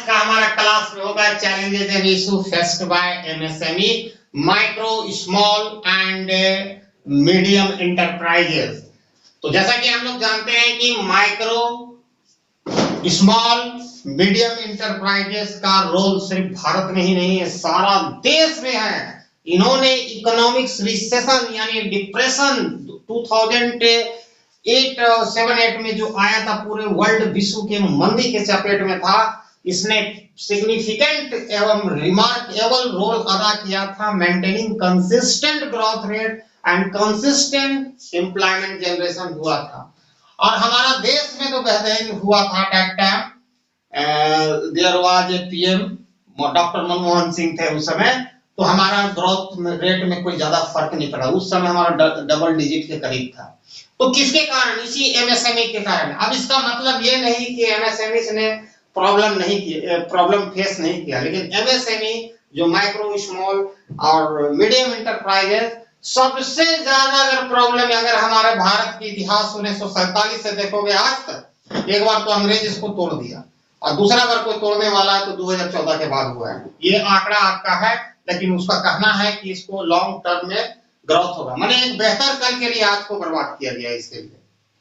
आज का हमारा क्लास में होगा challenges and issue faced by MSME micro small and medium enterprises. तो जैसा कि हम लोग जानते हैं कि माइक्रो स्मॉल मीडियम एंटरप्राइजेस का रोल सिर्फ भारत में ही नहीं है, सारा देश में है। इन्होंने इकोनॉमिक्स रिसेशन यानी डिप्रेशन 2008 में जो आया था, पूरे वर्ल्ड विश्व के मंदी के चपेट में था, इसने सिग्निफिकेंट एवं रिमार्केबल रोल अदा किया था maintaining consistent growth rate and consistent employment generation हुआ था। और हमारा देश में तो बेहतरीन हुआ था। That time there was a PM doctor Manmohan Singh थे उस समय, तो हमारा ग्रोथ रेट में कोई ज्यादा फर्क नहीं पड़ा। उस समय हमारा डबल डिजिट के करीब था। तो किसके कारण? इसी एमएसएमई के कारण। अब इसका मतलब ये नहीं कि एमएसएमई ने प्रॉब्लम फेस नहीं किया, लेकिन एमएसएमई जो माइक्रो स्मॉल और मीडियम एंटरप्राइजेस सबसे ज्यादा अगर प्रॉब्लम अगर हमारे भारत के इतिहास 1947 से देखोगे आज तक, एक बार तो अंग्रेज इसको तोड़ दिया और दूसरा बार कोई तोड़ने वाला है तो 2014 के बाद हुआ है। ये आंकड़ा आपका है, लेकिन उसका कहना है कि इसको लॉन्ग टर्म में ग्रोथ होगा, माने एक बेहतर कल के लिए आज को बर्बाद किया गया इसके लिए,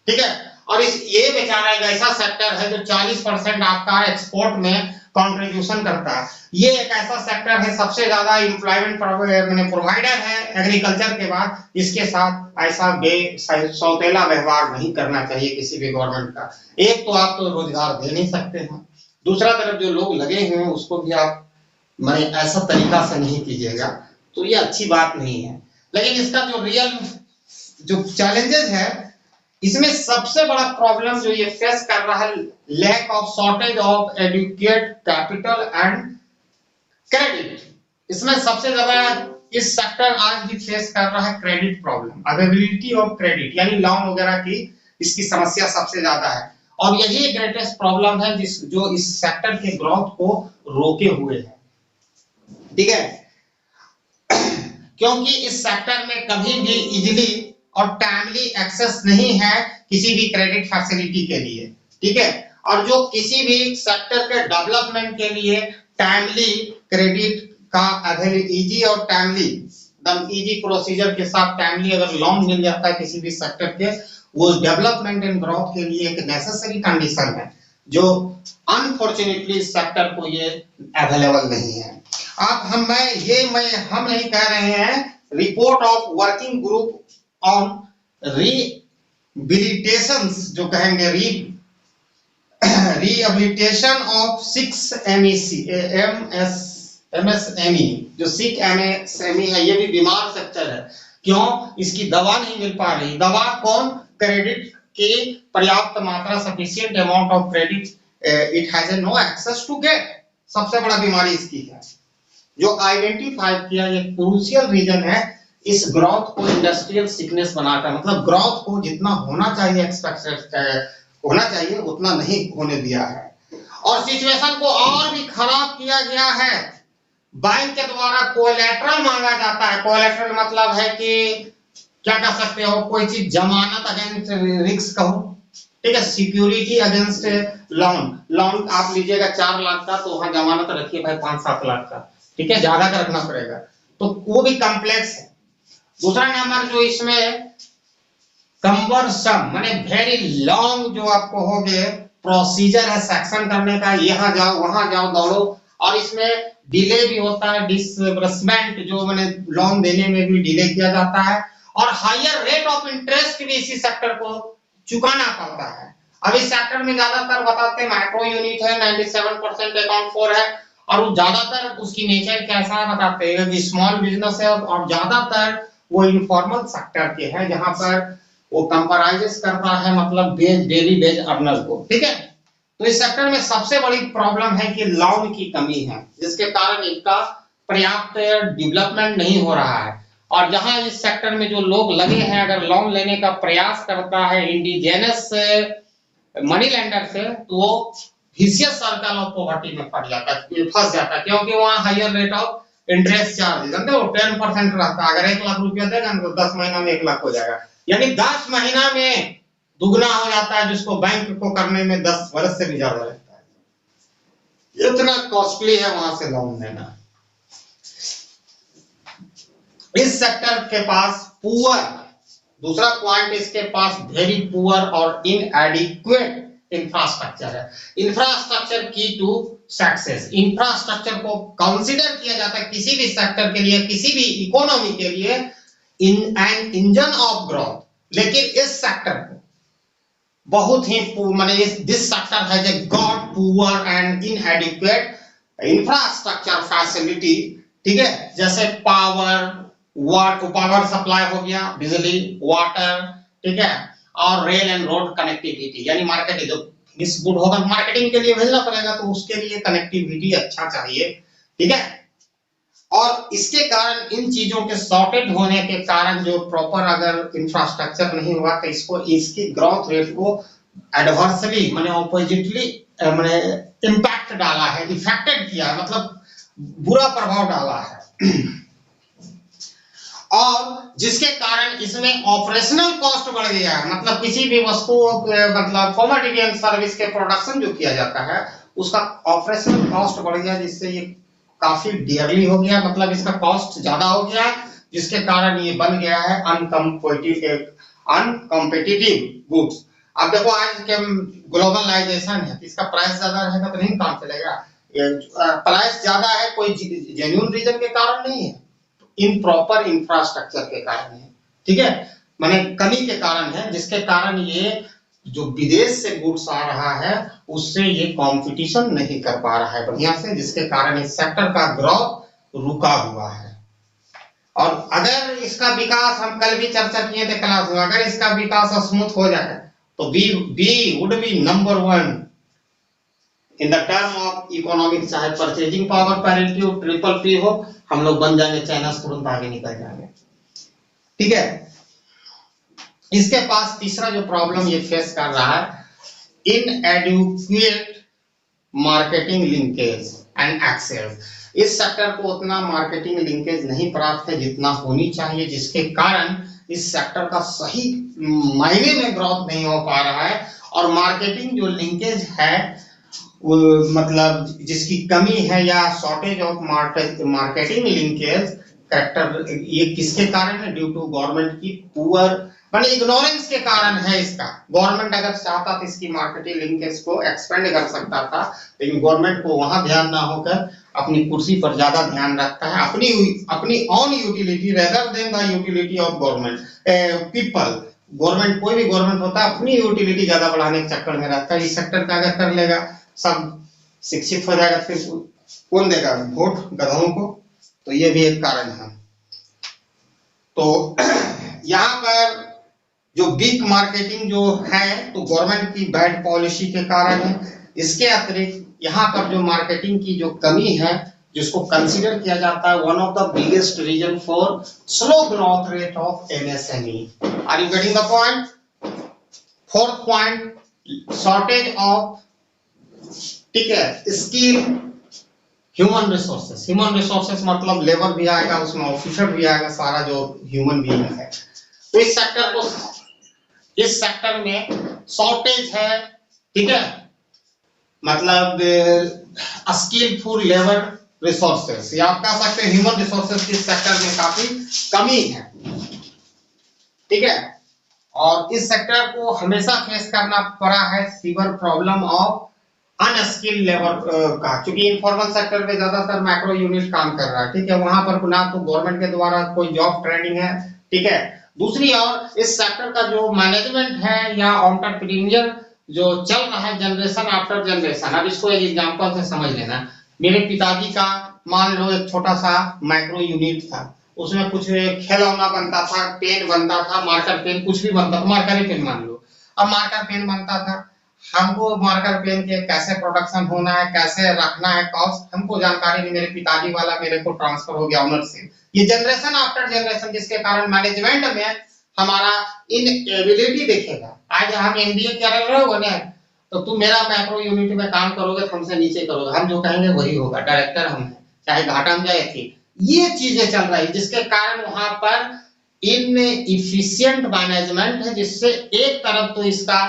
ठीक है। और ये बेचारा एक ऐसा सेक्टर है जो 40% आपका एक्सपोर्ट में कंट्रीब्यूशन करता है। ये एक ऐसा सेक्टर है, सबसे ज्यादा एम्प्लॉयमेंट प्रोवाइडर है एग्रीकल्चर के बाद। इसके साथ ऐसा सौतेला व्यवहार नहीं करना चाहिए किसी भी गवर्नमेंट का। एक तो आप तो रोजगार दे नहीं सकते हैं, दूसरा तरफ जो लोग लगे हुए हैं उसको भी आप माने ऐसा तरीका से नहीं कीजिएगा, तो ये अच्छी बात नहीं है। लेकिन इसका जो रियल जो चैलेंजेस है, इसमें सबसे बड़ा प्रॉब्लम जो ये फेस कर रहा है, lack of shortage of educate capital and credit. इसमें सबसे ज्यादा इस सेक्टर आज भी फेस कर रहा है credit problem, availability of credit यानी लोन वगैरह की इसकी समस्या सबसे ज्यादा है। और यही ग्रेटेस्ट प्रॉब्लम है जो इस सेक्टर के ग्रोथ को रोके हुए है, ठीक है। क्योंकि इस सेक्टर में कभी भी इजीली और टाइमली एक्सेस नहीं है किसी भी क्रेडिट फैसिलिटी के लिए, ठीक है। और जो किसी भी सेक्टर के डेवलपमेंट के लिए टाइमली क्रेडिट का इजी और टाइमली एकदम इजी प्रोसीजर के साथ टाइमली अगर लोन मिल जाता है किसी भी सेक्टर के, वो डेवलपमेंट एंड ग्रोथ के लिए एक नेसेसरी कंडीशन है, जो अनफॉर्चुनेटली इस सेक्टर को ये अवेलेबल नहीं है। अब हम नहीं कह रहे हैं। Report of working group on rehabilitations जो कहेंगे रिहेबिलिटेशन ऑफ 6 एमएसएमई जो 6 एमएसएमई है, ये भी बीमार सेक्टर है। क्यों? इसकी दवा नहीं मिल पा रही। दवा कौन? क्रेडिट की पर्याप्त मात्रा, sufficient amount of credit it has no access to get. सबसे बड़ा बीमारी इसकी है जो आइडेंटिफाई किया। ये क्रूशियल रीजन है इस ग्रोथ को इंडस्ट्रियल सिकनेस बनाकर, मतलब ग्रोथ को जितना होना चाहिए एक्सपेक्टेड होना चाहिए उतना नहीं होने दिया है। और सिचुएशन को और भी खराब किया गया है। बैंक के द्वारा कोलैटरल मांगा जाता है। कोलैटरल मतलब है कि क्या कह सकते हो, कोई चीज जमानत अगेंस्ट रिस्क कहो, ठीक है, सिक्योरिटी अगेंस्ट लोन आप लीजिएगा 4 लाख का, तो वहां जमानत रखिए भाई 5-7 लाख का, ठीक है, ज्यादा का रखना पड़ेगा, तो वो भी कॉम्प्लेक्स है। दूसरा नंबर जो इसमें कम्बरसम माने वेरी लॉन्ग जो आपको हो गए प्रोसीजर है सेक्शन करने का, यहाँ जाओ वहां जाओ दौड़ो, और इसमें डिले भी होता है, डिसबर्समेंट जो मैंने लोन देने में भी डिले किया जाता है, और हायर रेट ऑफ इंटरेस्ट भी इसी सेक्टर को चुकाना पड़ता है। अब इस सेक्टर में ज्यादातर बताते हैं माइक्रो यूनिट है, 97% अकाउंट फॉर है, और ज्यादातर उसकी नेचर कैसा है बताते हैं कि स्मॉल बिजनेस है, और ज्यादातर वो इनफॉर्मल सेक्टर के हैं जहां पर वो कंपराइजेस करता है, मतलब डेली बेज अर्नर को, ठीक है। तो इस सेक्टर में सबसे बड़ी प्रॉब्लम है कि लोन की कमी है, जिसके कारण इनका पर्याप्त डेवलपमेंट नहीं हो रहा है। और जहां इस सेक्टर में जो लोग लगे हैं, अगर लोन लेने का प्रयास करता है इंडिजिनस मनी लेंडर से, तो वो विशियस सर्कल ऑफ पॉवर्टी में फंस जाता है, क्योंकि वहां higher rate of interest charge जानते हो 10% रहता है। अगर 1 लाख रुपया देगा तो 10 महीना में 1 लाख हो जाएगा, यानी 10 महीना में दुगना हो जाता है, जिसको बैंक को करने में 10 वर्ष से भी ज्यादा लगता है। इतना कॉस्टली है वहां से लोन लेना। इस सेक्टर के पास पुअर, दूसरा पॉइंट इसके पास वेरी पुअर और इनएडिक्वेट इंफ्रास्ट्रक्चर है। इंफ्रास्ट्रक्चर की टू सक्सेस, इंफ्रास्ट्रक्चर को कंसीडर किया जाता है किसी भी सेक्टर के लिए, किसी भी इकोनॉमी के लिए in an engine of growth. लेकिन इस सेक्टर को बहुत ही माने this sector has a got poor and इनएडिक्वेट infrastructure facility, ठीक है, जैसे पावर सप्लाई हो गया, बिजली, वाटर, ठीक है, और रेल एंड रोड कनेक्टिविटी, यानी मार्केटिंग जो इस गुड होगा मार्केटिंग के लिए भेजना पड़ेगा, तो उसके लिए कनेक्टिविटी अच्छा चाहिए, ठीक है। और इसके कारण इन चीजों के शॉर्टेज होने के कारण जो प्रॉपर अगर इंफ्रास्ट्रक्चर नहीं हुआ तो इसको इसकी ग्रोथ रेट को एडवर्सली माने ऑपोजिटली माने इंपैक्ट डाला है, इफेक्टेड किया है, मतलब बुरा प्रभाव डाला है। और जिसके कारण इसमें ऑपरेशनल कॉस्ट बढ़ गया है, मतलब किसी भी वस्तु मतलब कमोडिटी एंड सर्विस के प्रोडक्शन जो किया जाता है उसका ऑपरेशनल कॉस्ट बढ़ गया, जिससे ये काफी डियरली हो गया, मतलब इसका कॉस्ट ज्यादा हो गया, जिसके कारण ये बन गया है अनकॉम्पिटिटिव गुड्स। अब देखो आज के ग्लोबलाइजेशन है, इसका प्राइस ज्यादा रहेगा तो नहीं काम चलेगा। प्राइस ज्यादा है कोई जेन्युइन रीजन के कारण नहीं है, इनप्रॉपर इंफ्रास्ट्रक्चर के कारण है, ठीक है, माने कमी के कारण है, जिसके कारण ये जो विदेश से गुड्स आ रहा है उससे ये कंपटीशन नहीं कर पा रहा है बढ़िया से, जिसके कारण इस सेक्टर का ग्रोथ रुका हुआ है। और अगर इसका विकास, हम कल भी चर्चा किए थे क्लास में, अगर इसका विकास स्मूथ हो जाए तो we would be number 1 in the term of economic, चाहे परचेजिंग पावर पैरिटी हो, ट्रिपल पी हो, हम लोग बन जाएंगे, चाइना से तुरंत आगे निकल जाएंगे, ठीक है। इसके पास तीसरा जो प्रॉब्लम ये फेस कर रहा है, inadequate marketing linkage and access. इस सेक्टर को उतना मार्केटिंग लिंकेज नहीं प्राप्त है जितना होनी चाहिए, जिसके कारण इस सेक्टर का सही मायने में ग्रोथ नहीं हो पा रहा है। और मार्केटिंग जो लिंकेज है मतलब जिसकी कमी है या shortage of marketing linkage factor, ये किसके कारण है? ड्यू टू गवर्नमेंट की पुअर माने इग्नोरेंस के कारण है इसका। गवर्नमेंट अगर चाहता तो इसकी मार्केटिंग लिंकेज को एक्सपेंड कर सकता था, लेकिन गवर्नमेंट को वहां ध्यान ना होकर अपनी कुर्सी पर ज्यादा ध्यान रखता है, अपनी on utility rather than the utility of government people. Government कोई भी गवर्नमेंट होता है अपनी यूटिलिटी ज्यादा बढ़ाने के चक्कर में रहता है। इस सेक्टर का अगर कर लेगा, सब शिक्षित हो जाएगा, फिर कौन देगा वोट? गधों को। तो ये भी एक कारण है। तो यहाँ पर जो वीक मार्केटिंग जो है तो गवर्नमेंट की बैड पॉलिसी के कारण है। इसके अतिरिक्त यहाँ पर जो मार्केटिंग की जो कमी है जिसको कंसीडर किया जाता है one of the biggest reason for slow growth rate of MSME. Are you getting the point? Fourth point, shortage of, ठीक है, skill human resources. Human resources मतलब लेबर भी आएगा उसमें, ऑफिसर भी आएगा, सारा जो ह्यूमन बीइंग है। तो इस सेक्टर में शॉर्टेज है, ठीक है, मतलब स्किलफुल लेबर रिसोर्सेस या आप कह सकते हैं ह्यूमन रिसोर्सेस की सेक्टर में काफी कमी है, ठीक है। और इस सेक्टर को हमेशा फेस करना पड़ा है sewer problem of unskilled labour का, क्योंकि इनफॉर्मल सेक्टर में ज्यादातर मैक्रो यूनिट काम कर रहा है, ठीक है। वहां पर ना तो गवर्नमेंट के द्वारा कोई जॉब ट्रेनिंग है, ठीक है। दूसरी ओर इस सेक्टर का जो मैनेजमेंट है या एंटरप्रेन्योर जो चल रहा है जनरेशन आफ्टर जनरेशन। अब इसको एक एग्जांपल से समझ लेना। मेरे पिताजी का मान लो एक छोटा सा माइक्रो यूनिट था, उसमें कुछ खिलौना बनता था, पेन बनता था, मार्कर पेन, कुछ भी बनता था, मार्कर पेन मान लो। अब मार्कर पेन बनता था, हमको मार्कर पेन के कैसे प्रोडक्शन होना है, कैसे रखना है, कॉस्ट हमको जानकारी नहीं। मेरे पिताजी वाला मेरे को ट्रांसफर हो गया ओनरशिप। ये जनरेशन आफ्टर जनरेशन, जिसके कारण मैनेजमेंट में हमारा इनएबिलिटी देखेगा। आज हम एमबीए कर रहे हो ना, तो तुम मेरा मैक्रो यूनिट में काम करोगे तो हमसे नीचे करोगे, हम जो कहेंगे वही होगा, डायरेक्टर हम हैं, चाहे घाटा में जाए थी। ये चीजें चल रही, जिसके कारण वहां पर इनएफिशिएंट मैनेजमेंट है, जिससे एक तरफ तो इसका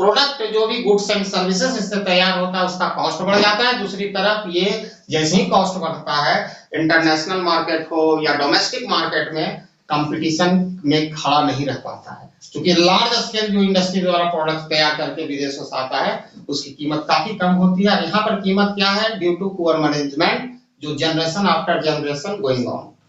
प्रोडक्ट जो भी गुड्स एंड सर्विसेज इससे तैयार होता है उसका कॉस्ट बढ़ जाता है। दूसरी तरफ ये जैसे ही कॉस्ट बढ़ता है इंटरनेशनल मार्केट हो या डोमेस्टिक मार्केट में कंपटीशन में खड़ा नहीं रह पाता है, क्योंकि लार्ज स्केल जो इंडस्ट्री द्वारा प्रोडक्ट तैयार करके विदेशों से आता है उसकी कीमत काफी कम होती है। यहाँ पर कीमत क्या है? ड्यू टू पुअर मैनेजमेंट, जो generation after generation going on.